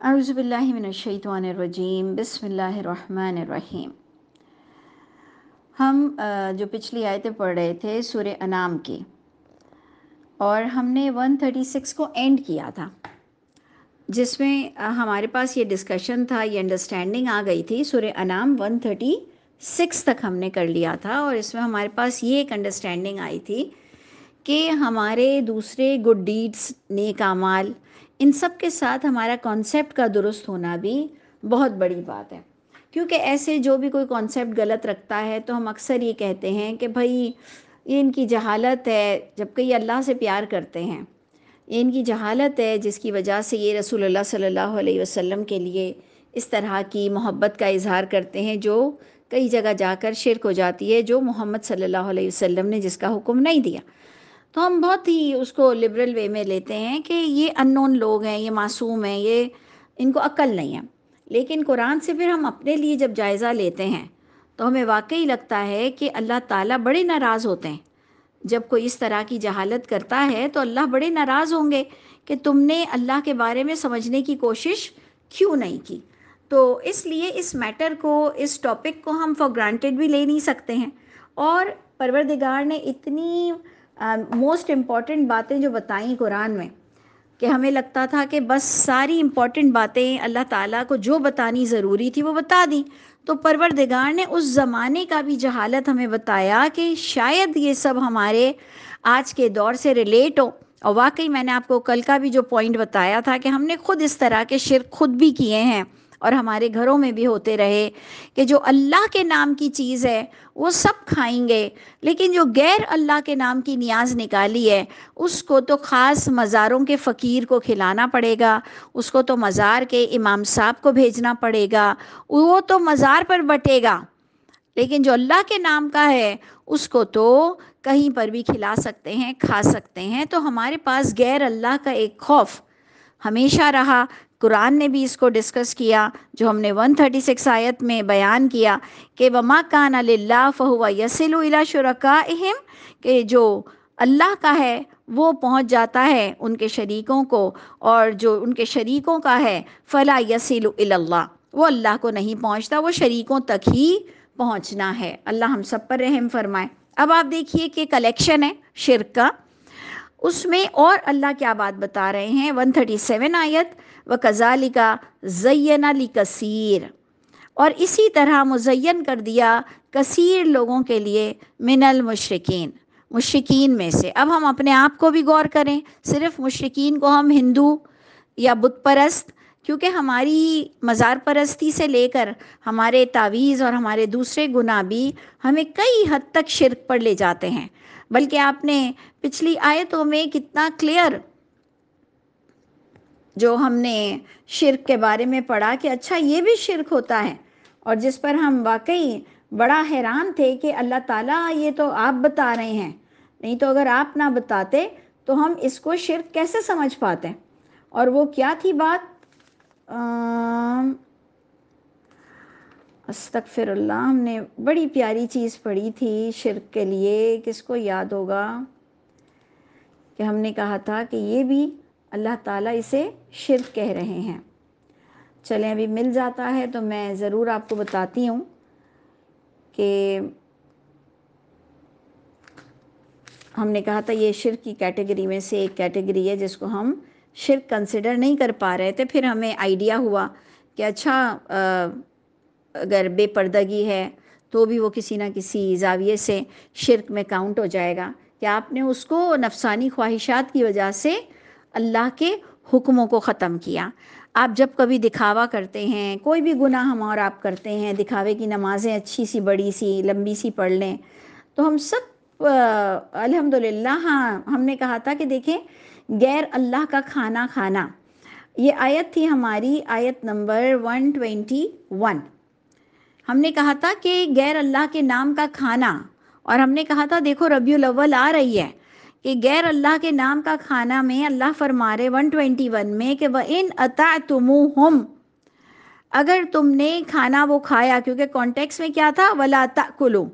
اعوذ باللہ من الشیطان الرجیم، بسم اللہ الرحمن الرحیم۔ ہم جو پچھلی آیتیں پڑھ رہے تھے سورہ انعام کی، اور ہم نے 136 کو اینڈ کیا تھا، جس میں ہمارے پاس یہ ڈسکشن تھا، یہ انڈرسٹینڈنگ آ گئی تھی۔ سورہ انعام 136 تک ہم نے کر لیا تھا، اور اس میں ہمارے پاس یہ ایک انڈرسٹینڈنگ آئی تھی کہ ہمارے دوسرے گڈ ڈیڈس، نیک اعمال، ان سب کے ساتھ ہمارا کانسیپٹ کا درست ہونا بھی بہت بڑی بات ہے۔ کیونکہ ایسے جو بھی کوئی کانسیپٹ غلط رکھتا ہے تو ہم اکثر یہ کہتے ہیں کہ بھائی یہ ان کی جہالت ہے، جبکہ یہ اللہ سے پیار کرتے ہیں، یہ ان کی جہالت ہے جس کی وجہ سے یہ رسول اللہ صلی اللہ علیہ وسلم کے لیے اس طرح کی محبت کا اظہار کرتے ہیں جو کئی جگہ جا کر شرک ہو جاتی ہے، جو محمد صلی اللہ علیہ وسلم نے جس کا حکم نہیں دیا۔ تو ہم بہت ہی اس کو لبرل وے میں لیتے ہیں کہ یہ ان نون لوگ ہیں، یہ معصوم ہیں، یہ ان کو عقل نہیں ہے۔ لیکن قرآن سے پھر ہم اپنے لیے جب جائزہ لیتے ہیں تو ہمیں واقعی لگتا ہے کہ اللہ تعالیٰ بڑے ناراض ہوتے ہیں جب کوئی اس طرح کی جہالت کرتا ہے، تو اللہ بڑے ناراض ہوں گے کہ تم نے اللہ کے بارے میں سمجھنے کی کوشش کیوں نہیں کی۔ تو اس لیے اس میٹر کو، اس ٹاپک کو ہم فار گرانٹیڈ بھی لے نہیں سکتے ہیں۔ اور پروردگار نے اتنی موسٹ امپورٹنٹ باتیں جو بتائیں قرآن میں، کہ ہمیں لگتا تھا کہ بس ساری امپورٹنٹ باتیں اللہ تعالیٰ کو جو بتانی ضروری تھی وہ بتا دیں، تو پروردگار نے اس زمانے کا بھی جہالت ہمیں بتایا کہ شاید یہ سب ہمارے آج کے دور سے ریلیٹ ہو۔ اور واقعی میں نے آپ کو کل کا بھی جو پوائنٹ بتایا تھا کہ ہم نے خود اس طرح کے شرک خود بھی کیے ہیں، اور ہمارے گھروں میں بھی ہوتے رہے کہ جو اللہ کے نام کی چیز ہے وہ سب کھائیں گے، لیکن جو غیر اللہ کے نام کی نیاز نکالی ہے اس کو تو خاص مزاروں کے فقیر کو کھلانا پڑے گا، اس کو تو مزار کے امام صاحب کو بھیجنا پڑے گا، وہ تو مزار پر بٹے گا۔ لیکن جو اللہ کے نام کا ہے اس کو تو کہیں پر بھی کھلا سکتے ہیں، کھا سکتے ہیں۔ تو ہمارے پاس غیر اللہ کا ایک خوف ہمیشہ رہا۔ قرآن نے بھی اس کو ڈسکس کیا، جو ہم نے 136 آیت میں بیان کیا کہ وَمَا كَانَ لِلَّهِ فَهُوَ يَصِلُ إِلَى شُرَكَائِهِمْ، کہ جو اللہ کا ہے وہ پہنچ جاتا ہے ان کے شریکوں کو، اور جو ان کے شریکوں کا ہے فَلَا يَصِلُ إِلَى اللَّهِ، وہ اللہ کو نہیں پہنچتا، وہ شریکوں تک ہی پہنچنا ہے۔ اللہ ہم سب پر رحم فرمائے۔ اب آپ دیکھیے کہ کلیکشن ہے شرک کا، اس میں اور اللہ کیا بات بتا رہے ہیں۔ 137 آیت، وَكَذَلِكَ زَيَّنَ لِكَثِيرٍ، اور اسی طرح مزین کر دیا کثیر لوگوں کے لیے، من المشرکین، مشرکین میں سے۔ اب ہم اپنے آپ کو بھی غور کریں، صرف مشرکین کو ہم ہندو یا بت پرست، کیونکہ ہماری مزار پرستی سے لے کر ہمارے تعویذ اور ہمارے دوسرے گناہ بھی ہمیں کئی حد تک شرک پر لے جاتے ہیں۔ بلکہ آپ نے پچھلی آیتوں میں کتنا کلیئر جو ہم نے شرک کے بارے میں پڑھا کہ اچھا یہ بھی شرک ہوتا ہے، اور جس پر ہم واقعی بڑا حیران تھے کہ اللہ تعالیٰ یہ تو آپ بتا رہے ہیں، نہیں تو اگر آپ نہ بتاتے تو ہم اس کو شرک کیسے سمجھ پاتے۔ اور وہ کیا تھی بات؟ استغفر اللہ، ہم نے بڑی پیاری چیز پڑھی تھی شرک کے لیے، کس کو یاد ہوگا؟ کہ ہم نے کہا تھا کہ یہ بھی اللہ تعالیٰ اسے شرک کہہ رہے ہیں۔ چلیں ابھی مل جاتا ہے تو میں ضرور آپ کو بتاتی ہوں کہ ہم نے کہا تھا یہ شرک کی کیٹیگری میں سے ایک کیٹیگری ہے جس کو ہم شرک کنسیڈر نہیں کر پا رہے تھے۔ پھر ہمیں آئیڈیا ہوا کہ اچھا اگر بے پردگی ہے تو بھی وہ کسی نہ کسی زاویے سے شرک میں کاؤنٹ ہو جائے گا، کہ آپ نے اس کو نفسانی خواہشات کی وجہ سے اللہ کے حکموں کو ختم کیا۔ آپ جب کبھی دکھاوا کرتے ہیں، کوئی بھی گناہ ہم اور آپ کرتے ہیں، دکھاوے کی نمازیں اچھی سی بڑی سی لمبی سی پڑھ لیں، تو ہم سب الحمدللہ، ہاں ہم نے کہا تھا کہ دیکھیں غیر اللہ کا کھانا کھانا، یہ آیت تھی ہماری آیت نمبر 121۔ ہم نے کہا تھا کہ غیر اللہ کے نام کا کھانا، اور ہم نے کہا تھا دیکھو ربیع الاول آ رہی ہے کہ غیر اللہ کے نام کا کھانا میں اللہ فرما رہے 121 میں کہ وَإِنْ أَطَعْتُمُوهُمْ، اگر تم نے کھانا وہ کھایا، کیونکہ کانٹیکس میں کیا تھا، وَلَا تَأْكُلُوا،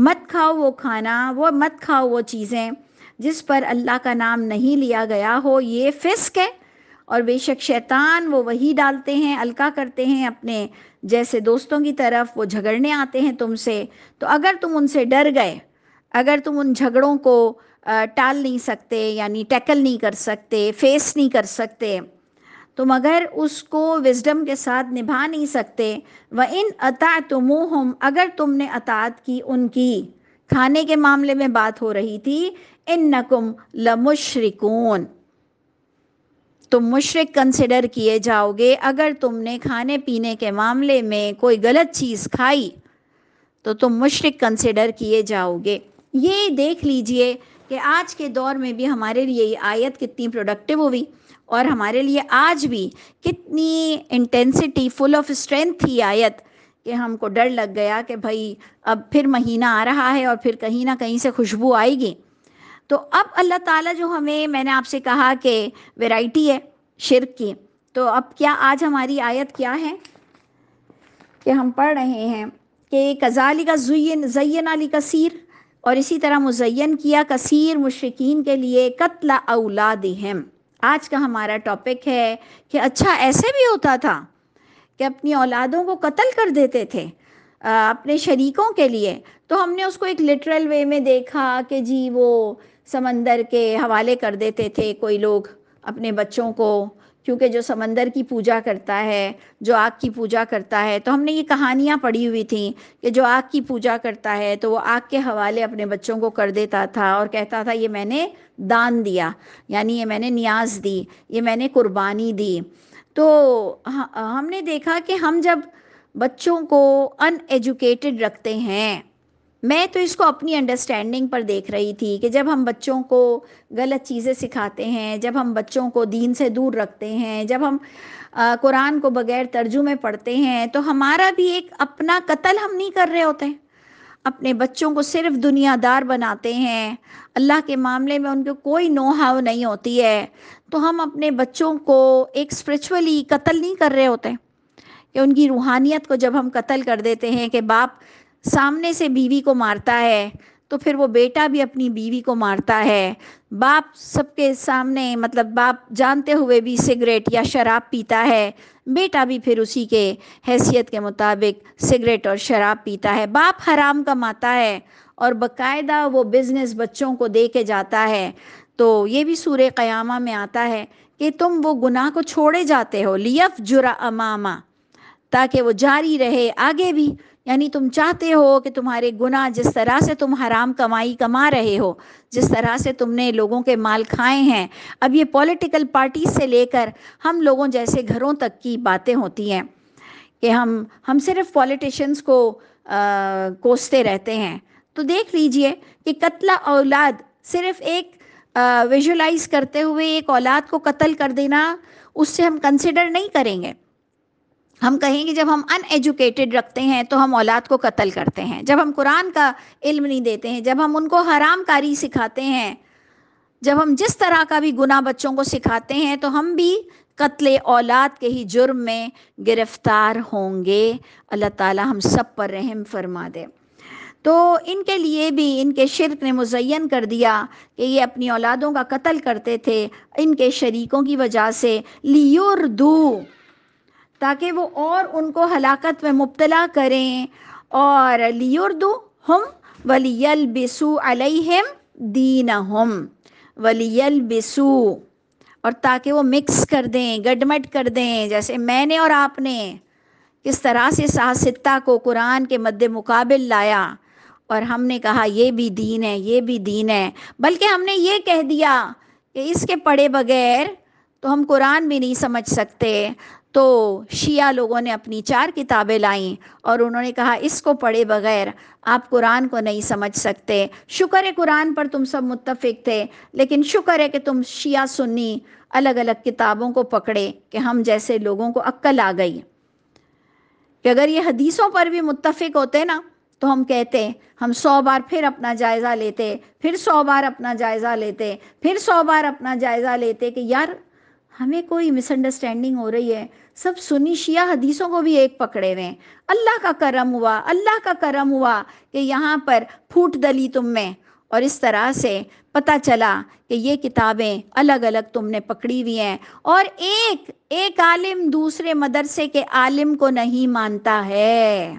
مت کھاؤ وہ کھانا، وہ مت کھاؤ وہ چیزیں جس پر اللہ کا نام نہیں لیا گیا ہو، یہ فسق ہے۔ اور بے شک شیطان وہ وہی ڈالتے ہیں، القا کرتے ہیں اپنے جیسے دوستوں کی طرف، وہ جھگڑنے آتے ہیں تم سے. تو اگر تم ان سے ڈر گئے، اگر تم ان جھگڑوں کو ٹال نہیں سکتے، یعنی ٹیکل نہیں کر سکتے، فیس نہیں کر سکتے، تم اگر اس کو وزڈم کے ساتھ نبھا نہیں سکتے، وَإِنْ أَطَعْتُمُوهُمْ، اگر تم نے اطاعت کی ان کی، کھانے کے معاملے میں بات ہو رہی تھی، إِنَّكُمْ لَمُشْرِكُونَ، تم مشرک کنسیڈر کیے جاؤ گے. اگر تم نے کھانے پینے کے معاملے میں کوئی غلط چیز کھائی تو تم مشرک کنسیڈر کیے جاؤ گے. یہ دیکھ لیجئے کہ آج کے دور میں بھی ہمارے لیے یہ آیت کتنی پروڈکٹیو ہوئی، اور ہمارے لیے آج بھی کتنی انٹینسٹی، فل آف اسٹرینتھ تھی آیت، کہ ہم کو ڈر لگ گیا کہ بھائی اب پھر مہینہ آ رہا ہے اور پھر کہیں نہ کہیں سے خوشبو آئے گی. تو اب اللہ تعالیٰ جو ہمیں، میں نے آپ سے کہا کہ ویرائٹی ہے شرک کی، تو اب کیا آج ہماری آیت کیا ہے کہ ہم پڑھ رہے ہیں کہ کذالک زین لکثیر، اور اسی طرح مزین کیا کثیر مشرکین کے لیے قتل اولادہم. آج کا ہمارا ٹاپک ہے کہ اچھا ایسے بھی ہوتا تھا کہ اپنی اولادوں کو قتل کر دیتے تھے اپنے شریکوں کے لیے. تو ہم نے اس کو ایک لٹرل وے میں دیکھا کہ جی وہ سمندر کے حوالے کر دیتے تھے کوئی لوگ اپنے بچوں کو، کیونکہ جو سمندر کی پوجا کرتا ہے، جو آگ کی پوجا کرتا ہے، تو ہم نے یہ کہانیاں پڑھی ہوئی تھیں کہ جو آگ کی پوجا کرتا ہے تو وہ آگ کے حوالے اپنے بچوں کو کر دیتا تھا اور کہتا تھا یہ میں نے دان دیا، یعنی یہ میں نے نیاز دی، یہ میں نے قربانی دی. تو ہم نے دیکھا کہ ہم جب بچوں کو ان ایجوکیٹڈ رکھتے ہیں، میں تو اس کو اپنی انڈرسٹینڈنگ پر دیکھ رہی تھی کہ جب ہم بچوں کو غلط چیزیں سکھاتے ہیں، جب ہم بچوں کو دین سے دور رکھتے ہیں، جب ہم قرآن کو بغیر ترجمے پڑھتے ہیں، تو ہمارا بھی ایک اپنا قتل ہم نہیں کر رہے ہوتے، اپنے بچوں کو صرف دنیا دار بناتے ہیں، اللہ کے معاملے میں ان کو کوئی نو ہاؤ نہیں ہوتی ہے. تو ہم اپنے بچوں کو ایک اسپرچولی قتل نہیں کر رہے ہوتے کہ ان کی روحانیت کو جب ہم قتل کر دیتے ہیں کہ باپ سامنے سے بیوی کو مارتا ہے تو پھر وہ بیٹا بھی اپنی بیوی کو مارتا ہے، باپ سب کے سامنے، مطلب باپ جانتے ہوئے بھی سگریٹ یا شراب پیتا ہے، بیٹا بھی پھر اسی کے حیثیت کے مطابق سگریٹ اور شراب پیتا ہے. باپ حرام کماتا ہے اور باقاعدہ وہ بزنس بچوں کو دے کے جاتا ہے. تو یہ بھی سورہ قیامہ میں آتا ہے کہ تم وہ گناہ کو چھوڑے جاتے ہو، لیفجر اماما، تاکہ وہ جاری رہے آگے بھی. یعنی تم چاہتے ہو کہ تمہارے گناہ، جس طرح سے تم حرام کمائی کما رہے ہو، جس طرح سے تم نے لوگوں کے مال کھائے ہیں، اب یہ پولیٹیکل پارٹیز سے لے کر ہم لوگوں جیسے گھروں تک کی باتیں ہوتی ہیں کہ ہم صرف پولیٹیشنز کو کوستے رہتے ہیں. تو دیکھ لیجئے کہ قتل اولاد، صرف ایک ویژولائز کرتے ہوئے ایک اولاد کو قتل کر دینا، اس سے ہم کنسیڈر نہیں کریں گے. ہم کہیں گے جب ہم ان ایجوکیٹڈ رکھتے ہیں تو ہم اولاد کو قتل کرتے ہیں، جب ہم قرآن کا علم نہیں دیتے ہیں، جب ہم ان کو حرام کاری سکھاتے ہیں، جب ہم جس طرح کا بھی گناہ بچوں کو سکھاتے ہیں، تو ہم بھی قتل اولاد کے ہی جرم میں گرفتار ہوں گے. اللہ تعالی ہم سب پر رحم فرما دے. تو ان کے لیے بھی ان کے شرک نے مزین کر دیا کہ یہ اپنی اولادوں کا قتل کرتے تھے ان کے شریکوں کی وجہ سے، لیردو، تاکہ وہ اور ان کو ہلاکت میں مبتلا کریں، اور لیردو ہم ولیلبسو علیہم دینہم، ولیلبسو، اور تاکہ وہ مکس کر دیں، گڈمٹ کر دیں، جیسے میں نے اور آپ نے کس طرح سے ساہ ستہ کو قرآن کے مد مقابل لایا اور ہم نے کہا یہ بھی دین ہے، یہ بھی دین ہے، بلکہ ہم نے یہ کہہ دیا کہ اس کے پڑھے بغیر تو ہم قرآن بھی نہیں سمجھ سکتے. تو شیعہ لوگوں نے اپنی 4 کتابیں لائیں اور انہوں نے کہا اس کو پڑھے بغیر آپ قرآن کو نہیں سمجھ سکتے. شکر ہے قرآن پر تم سب متفق تھے، لیکن شکر ہے کہ تم شیعہ سنی الگ الگ کتابوں کو پکڑے کہ ہم جیسے لوگوں کو عقل آ گئی کہ اگر یہ حدیثوں پر بھی متفق ہوتے نا تو ہم کہتے، ہم 100 بار پھر اپنا جائزہ لیتے، پھر 100 بار اپنا جائزہ لیتے، پھر 100 بار اپنا جائزہ لیتے کہ یار ہمیں کوئی مس انڈرسٹینڈنگ ہو رہی ہے. سب سنی شیعہ حدیثوں کو بھی ایک پکڑے ہوئے ہیں. اللہ کا کرم ہوا، اللہ کا کرم ہوا کہ یہاں پر پھوٹ ڈلی تم میں اور اس طرح سے پتہ چلا کہ یہ کتابیں الگ الگ تم نے پکڑی ہوئی ہیں، اور ایک عالم دوسرے مدرسے کے عالم کو نہیں مانتا ہے،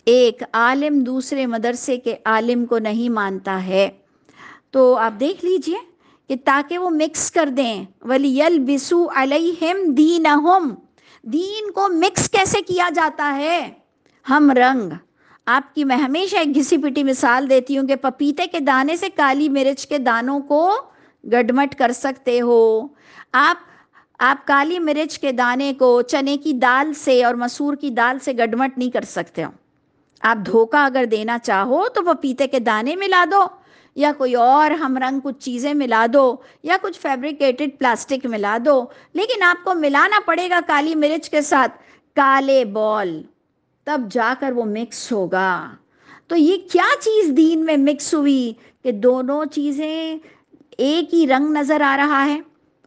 ایک عالم دوسرے مدرسے کے عالم کو نہیں مانتا ہے۔ تو آپ دیکھ لیجئے کہ تاکہ وہ مکس کر دیں، وَلِيَلْبِسُوا عَلَيْهِمْ دِينَهُمْ، دین کو مکس کیسے کیا جاتا ہے؟ ہم رنگ، آپ کی میں ہمیشہ ایک گھسی پٹی مثال دیتی ہوں کہ پپیتے کے دانے سے کالی مرچ کے دانوں کو گڈمٹ کر سکتے ہو، آپ کالی مرچ کے دانے کو چنے کی دال سے اور مسور کی دال سے گڈمٹ نہیں کر سکتے ہو۔ آپ دھوکہ اگر دینا چاہو تو پپیتے کے دانے ملا دو، یا کوئی اور ہم رنگ کچھ چیزیں ملا دو، یا کچھ فیبریکیٹڈ پلاسٹک ملا دو، لیکن آپ کو ملانا پڑے گا کالی مرچ کے ساتھ کالے بال، تب جا کر وہ مکس ہوگا۔ تو یہ کیا چیز دین میں مکس ہوئی کہ دونوں چیزیں ایک ہی رنگ نظر آ رہا ہے؟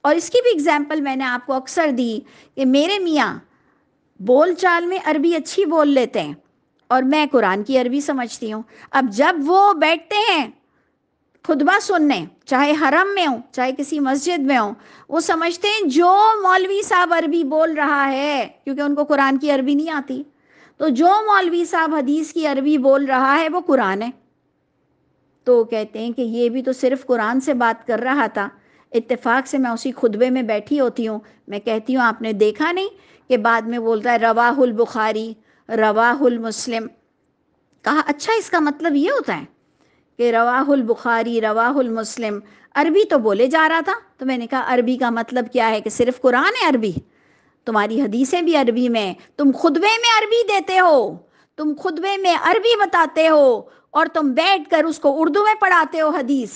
اور اس کی بھی اگزامپل میں نے آپ کو اکثر دی کہ میرے میاں بول چال میں عربی اچھی بول لیتے ہیں اور میں قرآن کی عربی سمجھتی ہوں۔ اب جب وہ بیٹھتے ہیں خطبہ سننے، چاہے حرم میں ہوں چاہے کسی مسجد میں ہوں، وہ سمجھتے ہیں جو مولوی صاحب عربی بول رہا ہے، کیونکہ ان کو قرآن کی عربی نہیں آتی، تو جو مولوی صاحب حدیث کی عربی بول رہا ہے وہ قرآن ہے۔ تو کہتے ہیں کہ یہ بھی تو صرف قرآن سے بات کر رہا تھا۔ اتفاق سے میں اسی خطبے میں بیٹھی ہوتی ہوں، میں کہتی ہوں آپ نے دیکھا نہیں کہ بعد میں بولتا ہے رواہ البخاری، رواہ المسلم۔ کہا اچھا اس کا مطلب یہ ہوتا ہے کہ رواہ البخاری رواہ المسلم، عربی تو بولے جا رہا تھا۔ تو میں نے کہا عربی کا مطلب کیا ہے کہ صرف قرآن ہے عربی؟ تمہاری حدیثیں بھی عربی میں، تم خطبے میں عربی دیتے ہو، تم خطبے میں عربی بتاتے ہو، اور تم بیٹھ کر اس کو اردو میں پڑھاتے ہو حدیث،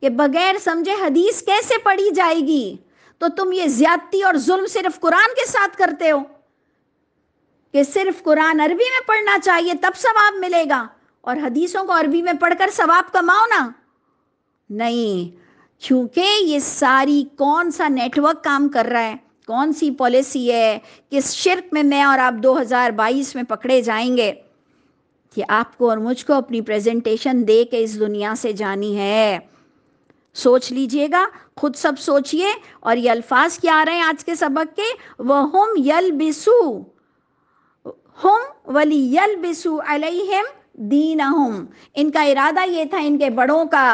کہ بغیر سمجھے حدیث کیسے پڑھی جائے گی؟ تو تم یہ زیادتی اور ظلم صرف قرآن کے ساتھ کرتے ہو کہ صرف قرآن عربی میں پڑھنا چاہیے تب ثواب ملے گا، اور حدیثوں کو عربی میں پڑھ کر ثواب کماؤ نا۔ نہیں، کیونکہ یہ ساری کون سا نیٹ ورک کام کر رہا ہے، کون سی پالیسی ہے، کس شرک میں اور آپ 2022 میں پکڑے جائیں گے کہ آپ کو اور مجھ کو اپنی پریزنٹیشن دے کے اس دنیا سے جانی ہے۔ سوچ لیجئے گا، خود سب سوچئے، اور یہ الفاظ کیا آ رہے ہیں آج کے سبق کے، وَهُمْ يَلْبِسُوا، ہم وَلِيَلْبِسُوا عَلَيْهِمْ دِينَهُمْ۔ ان کا ارادہ یہ تھا ان کے بڑوں کا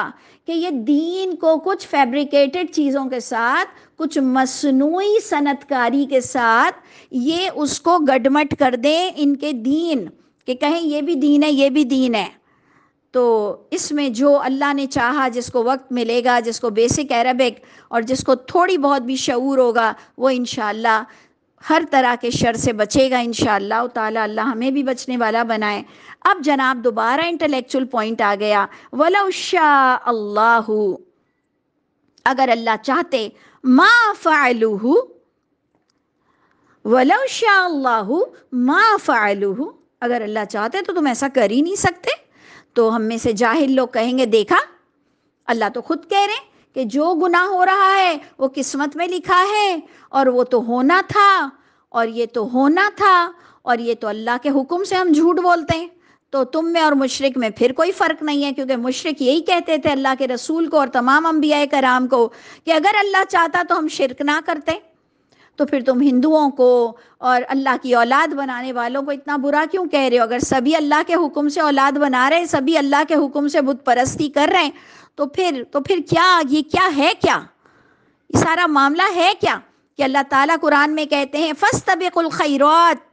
کہ یہ دین کو کچھ فیبریکیٹڈ چیزوں کے ساتھ، کچھ مصنوعی صنعت کاری کے ساتھ یہ اس کو گڈمٹ کر دیں ان کے دین، کہ کہیں یہ بھی دین ہے یہ بھی دین ہے۔ تو اس میں جو اللہ نے چاہا، جس کو وقت ملے گا، جس کو بیسک عربک اور جس کو تھوڑی بہت بھی شعور ہوگا، وہ انشاءاللہ ہر طرح کے شر سے بچے گا انشاءاللہ تعالی۔ اللہ ہمیں بھی بچنے والا بنائے۔ اب جناب دوبارہ انٹلیکچول پوائنٹ آ گیا، وَلَوْ شَاءَ اللَّهُ، اگر اللہ چاہتے، مَا فَعَلُوهُ، وَلَوْ شَاءَ اللَّهُ مَا فَعَلُوهُ، اگر اللہ چاہتے تو تم ایسا کر ہی نہیں سکتے۔ تو ہم میں سے جاہل لوگ کہیں گے دیکھا، اللہ تو خود کہہ رہے ہیں کہ جو گناہ ہو رہا ہے وہ قسمت میں لکھا ہے، اور وہ تو ہونا تھا، اور یہ تو ہونا تھا، اور یہ تو اللہ کے حکم سے ہم جھوٹ بولتے ہیں۔ تو تم میں اور مشرک میں پھر کوئی فرق نہیں ہے، کیونکہ مشرک یہی کہتے تھے اللہ کے رسول کو اور تمام انبیاء کرام کو کہ اگر اللہ چاہتا تو ہم شرک نہ کرتے۔ تو پھر تم ہندوؤں کو اور اللہ کی اولاد بنانے والوں کو اتنا برا کیوں کہہ رہے ہو؟ اگر سبھی اللہ کے حکم سے اولاد بنا رہے، سبھی اللہ کے حکم سے بت پرستی کر رہے ہیں، تو پھر کیا یہ کیا ہے؟ کیا یہ سارا معاملہ ہے کیا کہ اللہ تعالیٰ قرآن میں کہتے ہیں فَاسْتَبِقُوا الْخَيْرَاتِ،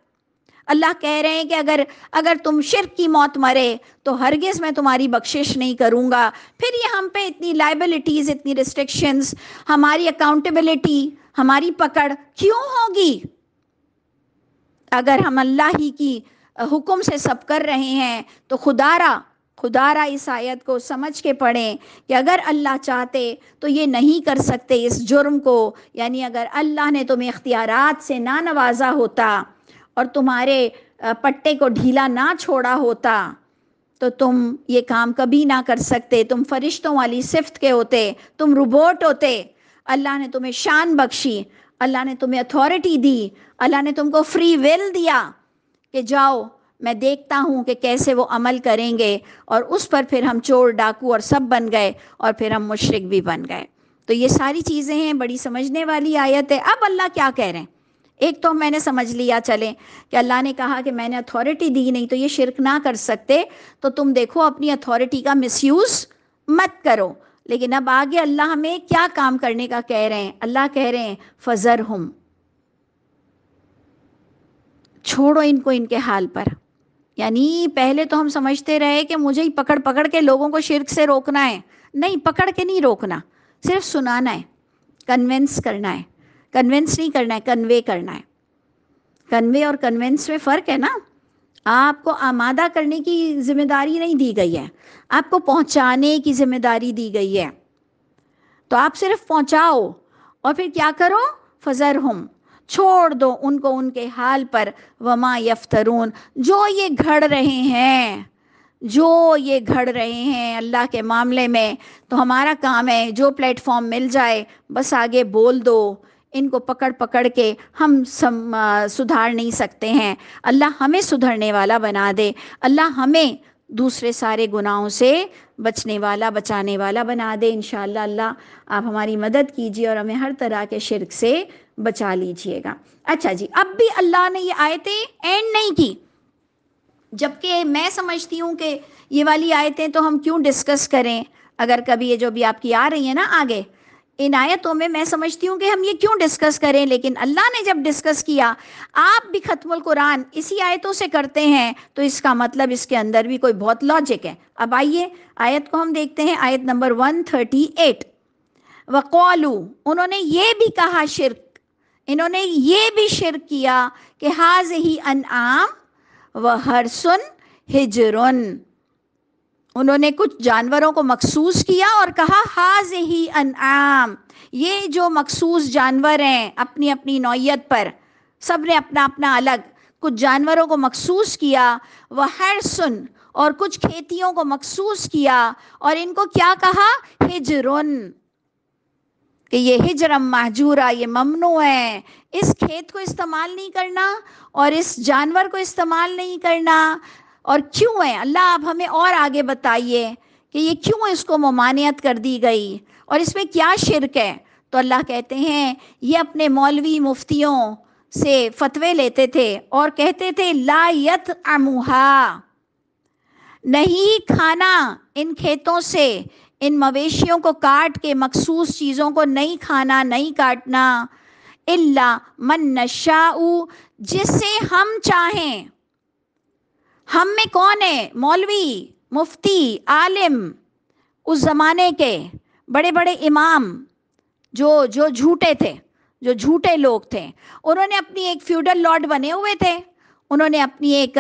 اللہ کہہ رہے ہیں کہ اگر تم شرک کی موت مرے تو ہرگز میں تمہاری بخشش نہیں کروں گا۔ پھر یہ ہم پہ اتنی لائبلٹیز، اتنی ریسٹرکشنز، ہماری اکاؤنٹیبلٹی، ہماری پکڑ کیوں ہوگی؟ اگر ہم اللہ ہی کی حکم سے سب کر رہے ہیں تو خدا را اس آیت کو سمجھ کے پڑھیں کہ اگر اللہ چاہتے تو یہ نہیں کر سکتے اس جرم کو، یعنی اگر اللہ نے تمہیں اختیارات سے نہ نوازا ہوتا اور تمہارے پٹے کو ڈھیلا نہ چھوڑا ہوتا تو تم یہ کام کبھی نہ کر سکتے، تم فرشتوں والی صفت کے ہوتے، تم روبوٹ ہوتے۔ اللہ نے تمہیں شان بخشی، اللہ نے تمہیں اتھارٹی دی، اللہ نے تم کو فری ول دیا کہ جاؤ میں دیکھتا ہوں کہ کیسے وہ عمل کریں گے، اور اس پر پھر ہم چور ڈاکو اور سب بن گئے، اور پھر ہم مشرک بھی بن گئے۔ تو یہ ساری چیزیں ہیں، بڑی سمجھنے والی آیت ہے۔ اب اللہ کیا کہہ رہے ہیں؟ ایک تو میں نے سمجھ لیا چلیں کہ اللہ نے کہا کہ میں نے اتھارٹی دی نہیں تو یہ شرک نہ کر سکتے، تو تم دیکھو اپنی اتھارٹی کا مس یوز مت کرو۔ لیکن اب آگے اللہ ہمیں کیا کام کرنے کا کہہ رہے ہیں؟ اللہ کہہ رہے ہیں فَذَرْهُمْ، چھوڑو ان کو ان کے حال پر۔ یعنی پہلے تو ہم سمجھتے رہے کہ مجھے ہی پکڑ پکڑ کے لوگوں کو شرک سے روکنا ہے، نہیں، پکڑ کے نہیں روکنا، صرف سنانا ہے، کنونس کرنا ہے۔ کنونس نہیں کرنا ہے، کنوے کرنا ہے۔ کنوے اور کنونس میں فرق ہے نا۔ آپ کو آمادہ کرنے کی ذمہ داری نہیں دی گئی ہے، آپ کو پہنچانے کی ذمہ داری دی گئی ہے۔ تو آپ صرف پہنچاؤ، اور پھر کیا کرو؟ فَذَرْهُمْ، چھوڑ دو ان کو ان کے حال پر، وَمَا يَفْتَرُونَ، جو یہ گھڑ رہے ہیں، جو یہ گھڑ رہے ہیں اللہ کے معاملے میں۔ تو ہمارا کام ہے جو پلیٹ فارم مل جائے بس آگے بول دو۔ ان کو پکڑ پکڑ کے ہم سدھار نہیں سکتے ہیں۔ اللہ ہمیں سدھرنے والا بنا دے، اللہ ہمیں دوسرے سارے گناہوں سے بچنے والا، بچانے والا بنا دے انشاءاللہ۔ اللہ آپ ہماری مدد کیجیے اور ہمیں ہر طرح کے شرک سے بچا لیجئے گا۔ اچھا جی، اب بھی اللہ نے یہ آیتیں اینڈ نہیں کی، جبکہ میں سمجھتی ہوں کہ یہ والی آیتیں تو ہم کیوں ڈسکس کریں، اگر کبھی یہ جو بھی آپ کی آ رہی ہیں نا آگے ان آیتوں میں سمجھتی ہوں کہ ہم یہ کیوں ڈسکس کریں، لیکن اللہ نے جب ڈسکس کیا، آپ بھی ختم القرآن اسی آیتوں سے کرتے ہیں، تو اس کا مطلب اس کے اندر بھی کوئی بہت لاجک ہے۔ اب آئیے آیت کو ہم دیکھتے ہیں، آیت نمبر 138۔ وَقَالُوا، انہوں نے یہ بھی کہا، شرک، انہوں نے یہ بھی شرک کیا کہ ہَٰذِهِ أَنْعَامٌ وَحَرْثٌ حِجْرٌ، انہوں نے کچھ جانوروں کو مخصوص کیا اور کہا ہَٰذِهِ أَنْعَامٌ، یہ جو مخصوص جانور ہیں اپنی اپنی نوعیت پر، سب نے اپنا اپنا الگ، کچھ جانوروں کو مخصوص کیا، وَحَرْثٌ، اور کچھ کھیتیوں کو مخصوص کیا، اور ان کو کیا کہا؟ حجرن، کہ یہ ہجرم مہجورہ، یہ ممنوع ہے، اس کھیت کو استعمال نہیں کرنا اور اس جانور کو استعمال نہیں کرنا۔ اور کیوں ہے اللہ آپ ہمیں اور آگے بتائیے کہ یہ کیوں اس کو ممانعت کر دی گئی اور اس میں کیا شرک ہے؟ تو اللہ کہتے ہیں یہ اپنے مولوی مفتیوں سے فتوے لیتے تھے اور کہتے تھے لا یطعمھا، نہیں کھانا ان کھیتوں سے، ان مویشیوں کو کاٹ کے مخصوص چیزوں کو نہیں کھانا، نہیں کاٹنا، الا من نشاء، جسے ہم چاہیں۔ ہم میں کون ہے؟ مولوی، مفتی، عالم، اس زمانے کے بڑے بڑے امام جو جھوٹے تھے، جو جھوٹے لوگ تھے، انہوں نے اپنی ایک فیوڈل لارڈ بنے ہوئے تھے، انہوں نے اپنی ایک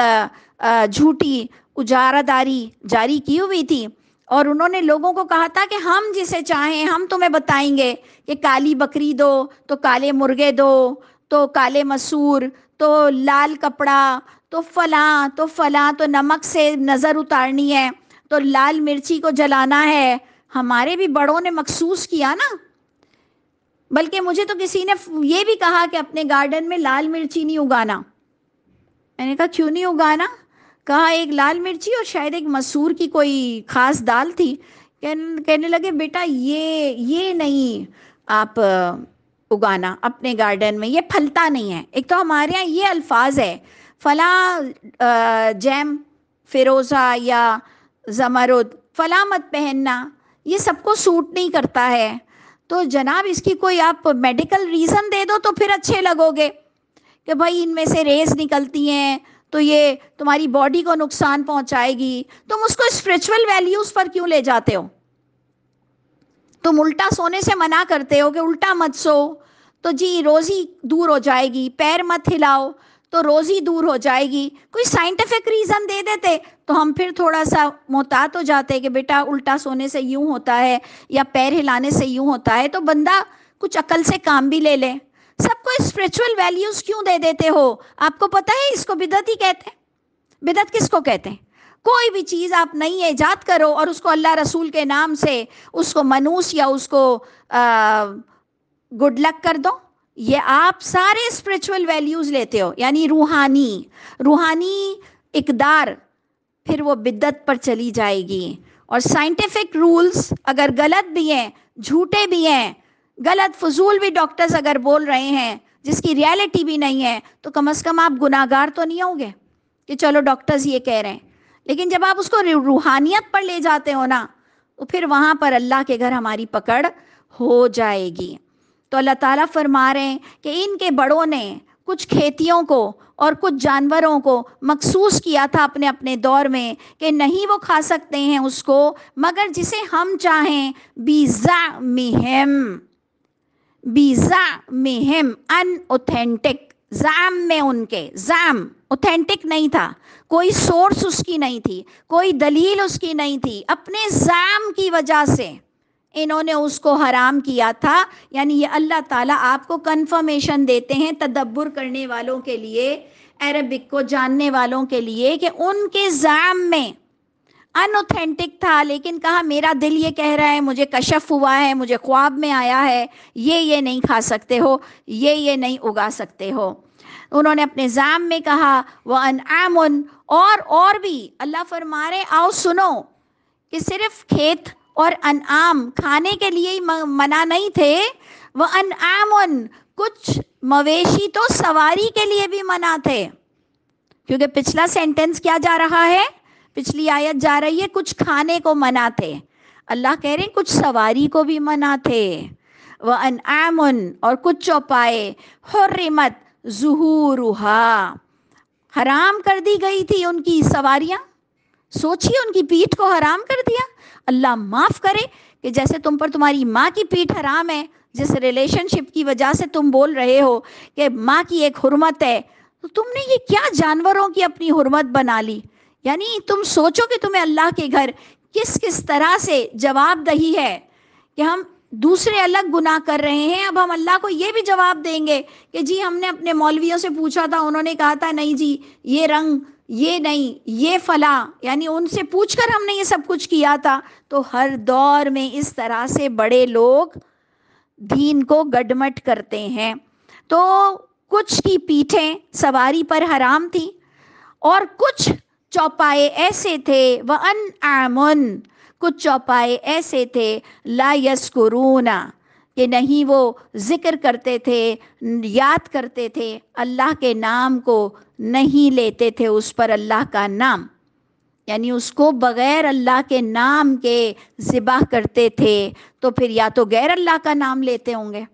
جھوٹی اجارہ داری جاری کی ہوئی تھی، اور انہوں نے لوگوں کو کہا تھا کہ ہم جسے چاہیں ہم تمہیں بتائیں گے کہ کالی بکری دو تو کالے مرغے دو، تو کالے مسور، تو لال کپڑا، تو فلاں تو فلاں، تو نمک سے نظر اتارنی ہے، تو لال مرچی کو جلانا ہے۔ ہمارے بھی بڑوں نے مخصوص کیا نا، بلکہ مجھے تو کسی نے یہ بھی کہا کہ اپنے گارڈن میں لال مرچی نہیں اگانا۔ میں نے کہا کیوں نہیں اگانا؟ کہا ایک لال مرچی اور شاید ایک مسور کی کوئی خاص دال تھی، کہنے لگے بیٹا یہ نہیں آپ اگانا اپنے گارڈن میں، یہ پھلتا نہیں ہے۔ ایک تو ہمارے ہاں یہ الفاظ ہے، فلاں جیم فیروزہ یا زمرد فلاں مت پہننا، یہ سب کو سوٹ نہیں کرتا ہے۔ تو جناب اس کی کوئی آپ میڈیکل ریزن دے دو تو پھر اچھے لگو گے کہ بھائی ان میں سے ریز نکلتی ہیں تو یہ تمہاری باڈی کو نقصان پہنچائے گی۔ تم اس کو اسپرچول ویلیوز پر کیوں لے جاتے ہو؟ تم الٹا سونے سے منع کرتے ہو کہ الٹا مت سو تو جی روزی دور ہو جائے گی، پیر مت ہلاؤ تو روزی دور ہو جائے گی۔ کوئی سائنٹیفک ریزن دے دیتے تو ہم پھر تھوڑا سا محتاط ہو جاتے کہ بیٹا الٹا سونے سے یوں ہوتا ہے یا پیر ہلانے سے یوں ہوتا ہے، تو بندہ کچھ عقل سے کام بھی لے لے۔ سب کو اسپرچول ویلیوز کیوں دے دیتے ہو؟ آپ کو پتہ ہے اس کو بدعت ہی کہتے ہیں۔ بدعت کس کو کہتے ہیں؟ کوئی بھی چیز آپ نئی ایجاد کرو اور اس کو اللہ رسول کے نام سے اس کو منوس یا اس کو گڈ لک کر دو، یہ آپ سارے اسپرچول ویلیوز لیتے ہو، یعنی روحانی اقدار پھر وہ بدعت پر چلی جائے گی. اور سائنٹیفک رولز اگر غلط بھی ہیں، جھوٹے بھی ہیں، غلط فضول بھی ڈاکٹرز اگر بول رہے ہیں جس کی ریالٹی بھی نہیں ہے، تو کم از کم آپ گناہ گار تو نہیں ہوگے کہ چلو ڈاکٹرز یہ کہہ رہے ہیں. لیکن جب آپ اس کو روحانیت پر لے جاتے ہو نا، تو پھر وہاں پر اللہ کے گھر ہماری پکڑ ہو جائے گی. تو اللہ تعالیٰ فرما رہے ہیں کہ ان کے بڑوں نے کچھ کھیتیوں کو اور کچھ جانوروں کو مخصوص کیا تھا اپنے اپنے دور میں کہ نہیں وہ کھا سکتے ہیں اس کو مگر جسے ہم چاہیں. بِزَعْمِهِمْ ان اوتھینٹک، زعم میں ان کے، زعم اوتھینٹک نہیں تھا، کوئی سورس اس کی نہیں تھی، کوئی دلیل اس کی نہیں تھی، اپنے زعم کی وجہ سے انہوں نے اس کو حرام کیا تھا. یعنی یہ اللہ تعالیٰ آپ کو کنفرمیشن دیتے ہیں تدبر کرنے والوں کے لیے، عربک کو جاننے والوں کے لیے، کہ ان کے زعم میں ان اوتھینٹک تھا، لیکن کہا میرا دل یہ کہہ رہا ہے، مجھے کشف ہوا ہے، مجھے خواب میں آیا ہے، یہ نہیں کھا سکتے ہو، یہ نہیں اگا سکتے ہو. انہوں نے اپنے زعم میں کہا. وَأَنْعَامٌ، اور بھی اللہ فرما رہے آؤ سنو کہ صرف کھیت اور انعام کھانے کے لیے ہی منع نہیں تھے. وَأَنْعَامٌ، کچھ مویشی تو سواری کے لیے بھی منع تھے، کیونکہ پچھلا سینٹنس کیا جا رہا ہے، پچھلی آیت جا رہی ہے کچھ کھانے کو منع تھے. اللہ کہہ رہے ہیں کچھ سواری کو بھی منع تھے. وَأَنْعَامٌ، اور کچھ چوپائے. حُرِّمَتْ ظُهُورُهَا، حرام کر دی گئی تھی ان کی سواریاں. سوچیے ان کی پیٹھ کو حرام کر دیا. اللہ معاف کرے کہ جیسے تم پر تمہاری ماں کی پیٹھ حرام ہے، جس ریلیشن شپ کی وجہ سے تم بول رہے ہو کہ ماں کی ایک حرمت ہے، تو تم نے یہ کیا جانوروں کی اپنی حرمت بنا لی. یعنی تم سوچو کہ تمہیں اللہ کے گھر کس طرح سے جواب دہی ہے کہ ہم دوسرے الگ گناہ کر رہے ہیں. اب ہم اللہ کو یہ بھی جواب دیں گے کہ جی ہم نے اپنے مولویوں سے پوچھا تھا، انہوں نے کہا تھا نہیں جی یہ رنگ، یہ نہیں، یہ فلاں، یعنی ان سے پوچھ کر ہم نے یہ سب کچھ کیا تھا. تو ہر دور میں اس طرح سے بڑے لوگ دین کو گڈمٹ کرتے ہیں. تو کچھ کی پیٹھیں سواری پر حرام تھی، اور کچھ چوپائے ایسے تھے. وَأَنْعَامٌ، کچھ چوپائے ایسے تھے. لا یذکرون، کہ نہیں وہ ذکر کرتے تھے، یاد کرتے تھے اللہ کے نام کو، نہیں لیتے تھے اس پر اللہ کا نام، یعنی اس کو بغیر اللہ کے نام کے ذبح کرتے تھے. تو پھر یا تو غیر اللہ کا نام لیتے ہوں گے،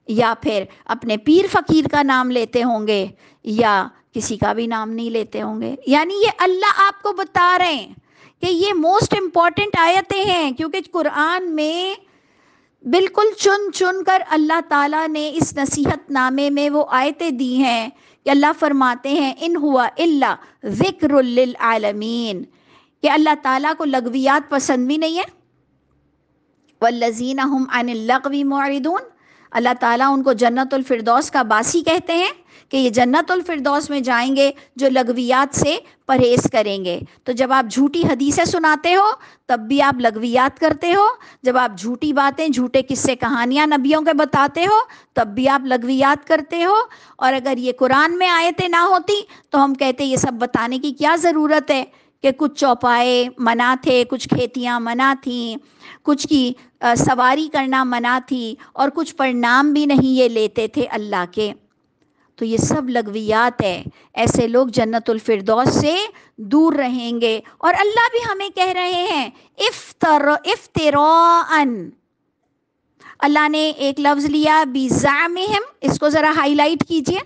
یا پھر اپنے پیر فقیر کا نام لیتے ہوں گے، یا کسی کا بھی نام نہیں لیتے ہوں گے. یعنی یہ اللہ آپ کو بتا رہے ہیں کہ یہ موسٹ امپورٹنٹ آیتیں ہیں، کیونکہ قرآن میں بالکل چن کر اللہ تعالیٰ نے اس نصیحت نامے میں وہ آیتیں دی ہیں کہ اللہ فرماتے ہیں ان ہوا الا ذکر للعالمین، کہ اللہ تعالیٰ کو لغویات پسند بھی نہیں ہے. والذین هم عن اللغو معرضون، اللہ تعالیٰ ان کو جنت الفردوس کا باسی کہتے ہیں کہ یہ جنت الفردوس میں جائیں گے جو لغویات سے پرہیز کریں گے. تو جب آپ جھوٹی حدیثیں سناتے ہو تب بھی آپ لغویات کرتے ہو، جب آپ جھوٹی باتیں، جھوٹے قصے کہانیاں نبیوں کے بتاتے ہو تب بھی آپ لغویات کرتے ہو. اور اگر یہ قرآن میں آیتیں نہ ہوتی تو ہم کہتے یہ سب بتانے کی کیا ضرورت ہے کہ کچھ چوپائے منع تھے، کچھ کھیتیاں منع تھیں، کچھ کی سواری کرنا منع تھی، اور کچھ پر نام بھی نہیں یہ لیتے تھے اللہ کے. تو یہ سب لغویات ہے. ایسے لوگ جنت الفردوس سے دور رہیں گے. اور اللہ بھی ہمیں کہہ رہے ہیں افتراءً، اللہ نے ایک لفظ لیا بِزَعْمِهِمْ، اس کو ذرا ہائی لائٹ کیجئے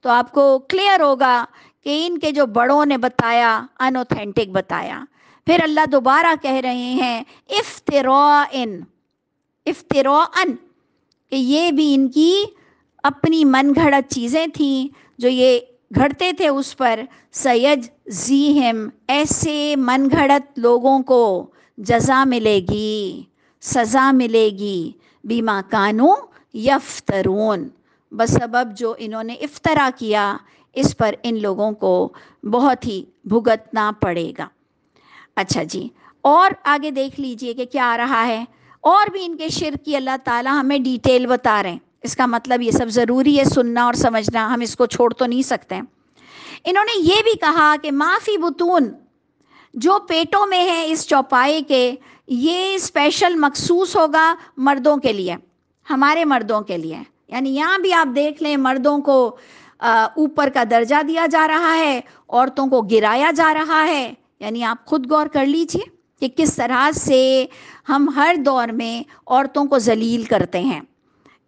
تو آپ کو کلیئر ہوگا کہ ان کے جو بڑوں نے بتایا ان اوتھینٹک بتایا. پھر اللہ دوبارہ کہہ رہے ہیں افتراءً، کہ یہ بھی ان کی اپنی من گھڑت چیزیں تھیں جو یہ گھڑتے تھے اس پر. سَيَجْزِيهِمْ، ایسے من گھڑت لوگوں کو جزا ملے گی، سزا ملے گی. بِمَا كَانُوا يَفْتَرُونَ، بسبب جو انہوں نے افطرا کیا اس پر ان لوگوں کو بہت ہی بھگتنا پڑے گا. اچھا جی، اور آگے دیکھ لیجئے کہ کیا آ رہا ہے. اور بھی ان کے شرک کی اللہ تعالیٰ ہمیں ڈیٹیل بتا رہے ہیں. اس کا مطلب یہ سب ضروری ہے سننا اور سمجھنا، ہم اس کو چھوڑ تو نہیں سکتے. انہوں نے یہ بھی کہا کہ معافی بطون، جو پیٹوں میں ہے اس چوپائے کے، یہ اسپیشل مخصوص ہوگا مردوں کے لیے، ہمارے مردوں کے لیے. یعنی یہاں بھی آپ دیکھ لیں مردوں کو اوپر کا درجہ دیا جا رہا ہے، عورتوں کو گرایا جا رہا ہے. یعنی آپ خود غور کر لیجئے کہ کس طرح سے ہم ہر دور میں عورتوں کو ذلیل کرتے ہیں.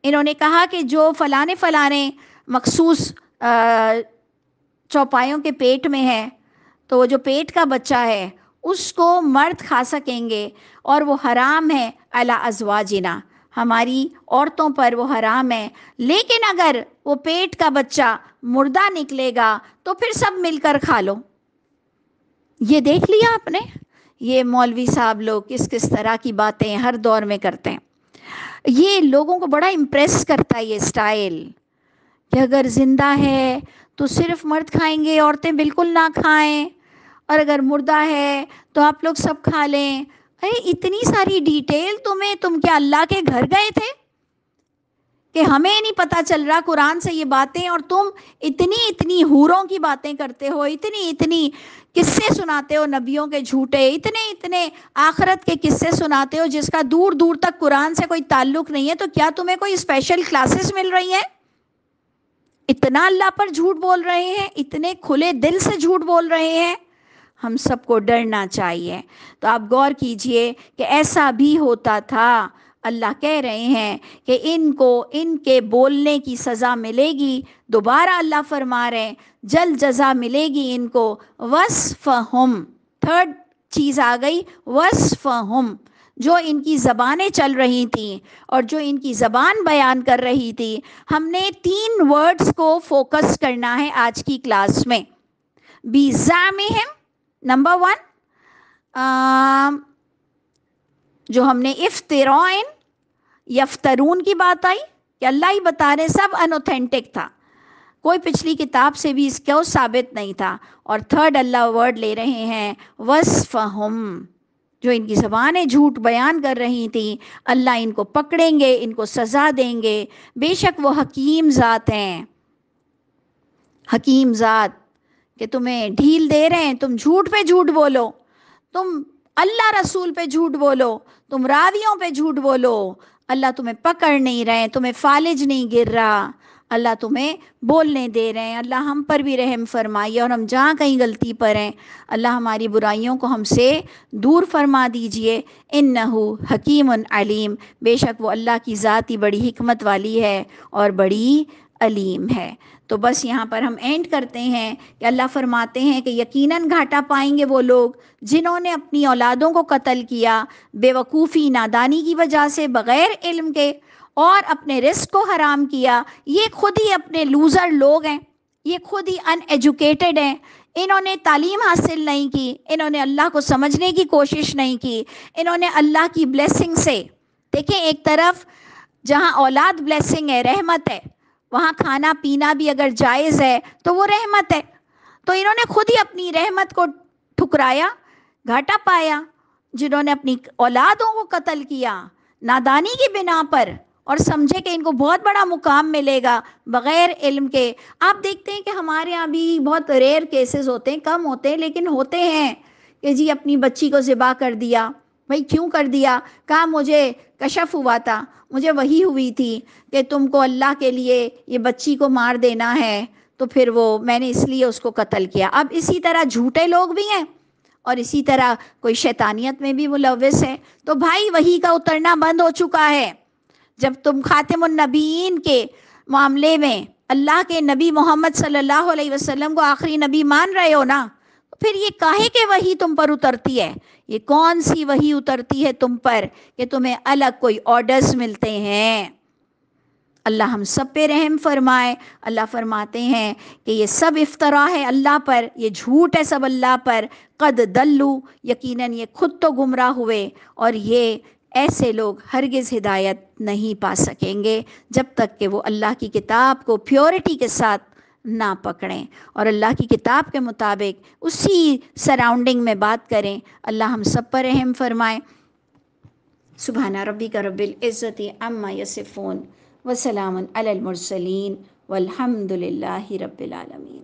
انہوں نے کہا کہ جو فلانے مخصوص چوپایوں کے پیٹ میں ہے، تو وہ جو پیٹ کا بچہ ہے اس کو مرد کھا سکیں گے، اور وہ حرام ہے علی ازواجنا، ہماری عورتوں پر وہ حرام ہے. لیکن اگر وہ پیٹ کا بچہ مردہ نکلے گا تو پھر سب مل کر کھا لو. یہ دیکھ لیا آپ نے، یہ مولوی صاحب لوگ کس طرح کی باتیں ہر دور میں کرتے ہیں. یہ لوگوں کو بڑا امپریس کرتا ہے یہ اسٹائل، کہ اگر زندہ ہے تو صرف مرد کھائیں گے، عورتیں بالکل نہ کھائیں، اور اگر مردہ ہے تو آپ لوگ سب کھا لیں. ارے اتنی ساری ڈیٹیل تم کیا اللہ کے گھر گئے تھے کہ ہمیں نہیں پتہ چل رہا قرآن سے یہ باتیں، اور تم اتنی حوروں کی باتیں کرتے ہو، اتنی قصے سناتے ہو نبیوں کے جھوٹے، اتنے آخرت کے قصے سناتے ہو جس کا دور دور تک قرآن سے کوئی تعلق نہیں ہے. تو کیا تمہیں کوئی اسپیشل کلاسز مل رہی ہیں؟ اتنا اللہ پر جھوٹ بول رہے ہیں، اتنے کھلے دل سے جھوٹ بول رہے ہیں. ہم سب کو ڈرنا چاہیے. تو آپ غور کیجئے کہ ایسا بھی ہوتا تھا. اللہ کہہ رہے ہیں کہ ان کو ان کے بولنے کی سزا ملے گی. دوبارہ اللہ فرما رہے ہیں جلد جزا ملے گی ان کو. وصفہم، تھرڈ چیز آ گئی، وصفہم، جو ان کی زبانیں چل رہی تھیں اور جو ان کی زبان بیان کر رہی تھی. ہم نے 3 ورڈز کو فوکس کرنا ہے آج کی کلاس میں. بِزَعْمِهِمْ، نمبر 1 جو ہم نے افتراء یفترون کی بات آئی کہ اللہ ہی بتا رہے سب انوتھینٹک تھا، کوئی پچھلی کتاب سے بھی اس کو ثابت نہیں تھا. اور تھرڈ اللہ ورڈ لے رہے ہیں وصفہم، جو ان کی زبانیں جھوٹ بیان کر رہی تھیں، اللہ ان کو پکڑیں گے، ان کو سزا دیں گے. بے شک وہ حکیم ذات ہیں، حکیم ذات، کہ تمہیں ڈھیل دے رہے ہیں تم جھوٹ پہ جھوٹ بولو، تم اللہ رسول پہ جھوٹ بولو، تم راویوں پہ جھوٹ بولو. اللہ تمہیں پکڑ نہیں رہے، تمہیں فالج نہیں گر رہا، اللہ تمہیں بولنے دے رہے ہیں. اللہ ہم پر بھی رحم فرمائیے، اور ہم جہاں کہیں غلطی پر ہیں اللہ ہماری برائیوں کو ہم سے دور فرما دیجئے. انہو حکیم علیم، بے شک وہ اللہ کی ذات ہی بڑی حکمت والی ہے اور بڑی علیم ہے. تو بس یہاں پر ہم اینڈ کرتے ہیں کہ اللہ فرماتے ہیں کہ یقیناً گھاٹا پائیں گے وہ لوگ جنہوں نے اپنی اولادوں کو قتل کیا بے وقوفی، نادانی کی وجہ سے، بغیر علم کے، اور اپنے رزق کو حرام کیا. یہ خود ہی اپنے لوزر لوگ ہیں، یہ خود ہی ان ایجوکیٹڈ ہیں. انہوں نے تعلیم حاصل نہیں کی، انہوں نے اللہ کو سمجھنے کی کوشش نہیں کی، انہوں نے اللہ کی بلیسنگ سے، دیکھیں ایک طرف جہاں اولاد بلیسنگ ہے، رحمت ہے، وہاں کھانا پینا بھی اگر جائز ہے تو وہ رحمت ہے. تو انہوں نے خود ہی اپنی رحمت کو ٹھکرایا، گھاٹا پایا. جنہوں نے اپنی اولادوں کو قتل کیا نادانی کی بنا پر، اور سمجھے کہ ان کو بہت بڑا مقام ملے گا بغیر علم کے. آپ دیکھتے ہیں کہ ہمارے یہاں بھی بہت ریئر کیسز ہوتے ہیں، کم ہوتے ہیں لیکن ہوتے ہیں، کہ جی اپنی بچی کو ذبح کر دیا. بھئی کیوں کر دیا؟ کہا مجھے کشف ہوا تھا، مجھے وحی ہوئی تھی کہ تم کو اللہ کے لیے یہ بچی کو مار دینا ہے، تو پھر وہ میں نے اس لیے اس کو قتل کیا. اب اسی طرح جھوٹے لوگ بھی ہیں اور اسی طرح کوئی شیطانیت میں بھی ملوث ہے. تو بھائی وحی کا اترنا بند ہو چکا ہے. جب تم خاتم النبیین کے معاملے میں اللہ کے نبی محمد صلی اللہ علیہ وسلم کو آخری نبی مان رہے ہو نا، پھر یہ کاہے کہ وحی تم پر اترتی ہے؟ یہ کون سی وحی اترتی ہے تم پر کہ تمہیں الگ کوئی آرڈرز ملتے ہیں؟ اللہ ہم سب پہ رحم فرمائے. اللہ فرماتے ہیں کہ یہ سب افطرا ہے اللہ پر، یہ جھوٹ ہے سب اللہ پر. قد دلو، یقیناً یہ خود تو گمراہ ہوئے، اور یہ ایسے لوگ ہرگز ہدایت نہیں پا سکیں گے جب تک کہ وہ اللہ کی کتاب کو پیورٹی کے ساتھ نہ پکڑیں اور اللہ کی کتاب کے مطابق اسی سراؤنڈنگ میں بات کریں. اللہ ہم سب پر رحم فرمائے. سبحان ربک رب العزت عما یصفون وسلام علی المرسلین والحمد للہ رب العالمین.